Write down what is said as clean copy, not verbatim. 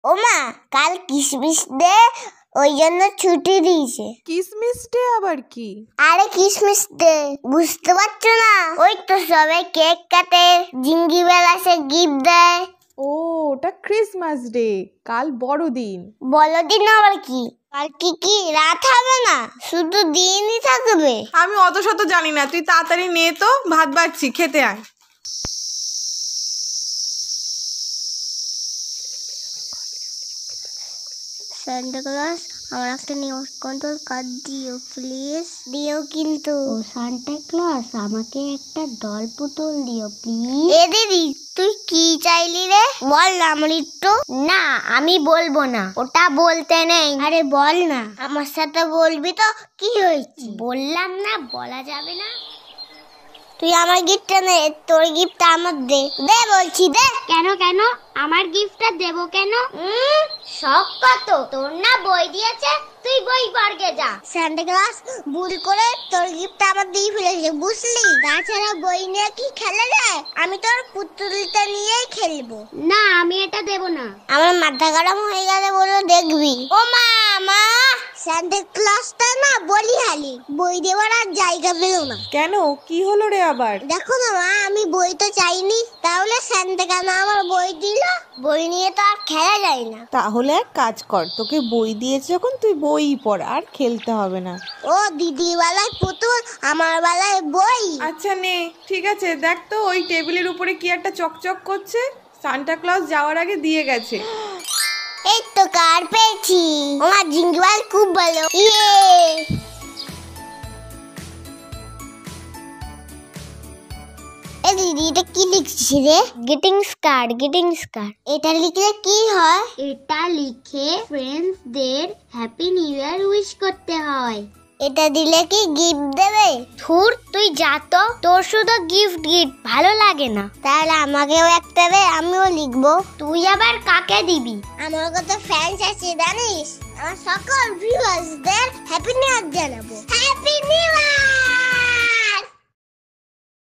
ওমা কাল কিসমিস ডে, ওই জন্য ছুটি দিয়েছে। কিসমিস ডে আবার কি? আরে কিসমিস ডে বুঝতে পারছো না? ওই তো সবাই কেক কাটে, জিঙ্গি বেলা সে গিফট দেয়। ও, ওটা ক্রিসমাস ডে, কাল বড়দিন। বড়দিন আবার কি? কাল কি রাত হবে না, শুধু দিনই থাকবে? আমি অত শত জানি না, তুই তাড়াতাড়ি নে তো, ভাত বাড়ছি, খেতে আয়। সান্টা ক্লজ আমার একটা নিউজ কন্ট্রোল কার্ড দিও প্লিজ, দিও কিন্তু। ও সান্টা ক্লজ আমাকে একটা ডল পুতুল দিও প্লিজ। এ দিদি তুই কি চাইলি রে, বল না আমার একটু। না আমি বলবো না, ওটা বলতে নেই। আরে বল না, আমার সাথে বলবি তো কি হয়েছে? বললাম না বলা যাবে না। তুই আমার গিফটটা নে, তোর গিফটটা আমার দে। দে বলছি দে। কেন কেন আমার গিফটটা দেব কেন? শখ কত তোর না বই দিয়েছে, তুই বই পড়কে যা। সান্টা ক্লজ ভুল করে তোর গিফটটা আমার দিয়ে ফেলেছে বুঝলি। তাছাড়া বই নিয়ে কি খেলা যায়? আমি তোর পুতুলটা নিয়েই খেলবো। না আমি এটা দেব না। আমার মাথা গরম হয়ে গেলে বলো দেখবি। ও মা মা, সান্টা ক্লজটা না বলি হালি বই দেওয়ার আর জায়গা পেল না। কেন, কি হলো রে আবার? দেখো না মা, আমি বই তো চাইনি, তাহলে সান্টা কেন আমার বই দিল? বই নিয়ে তো আর খেলা যায় না। তাহলে এক কাজ কর, তোকে বই দিয়েছে যখন তুই বই পড়, আর খেলতে হবে না। ও দিদি বেলায় পুতুল, আমার বেলায় বই। আচ্ছা নে, ঠিক আছে। দেখ তো ওই টেবিলের উপরে কি একটা চকচক করছে, সান্টা ক্লজ যাওয়ার আগে দিয়ে গেছে। এই তো কার পেয়েছি, আমার জিঙ্গল খুব ভালো। ইয়ে এ দিদি এটা কি লিখছিস রে? Greetings card, greetings card. এটা লিখলে কি হয়? এটা লিখে ফ্রেন্ডসদের হ্যাপি নিউ ইয়ার উইশ করতে হয়। এটা দিলে কি গিফট দেবে? ধুর তুই যা তো, তোর শুধু গিফট ভালো লাগে না। তাহলে আমাকেও একটা দে, আমিও লিখবো। তুই আবার কাকে দিবি? আমার কত ফ্যান্স আছে জানিস? আমার সকল ভিউয়ার্সদের হ্যাপি নিউ ইয়ার জানাবো। Happy new year.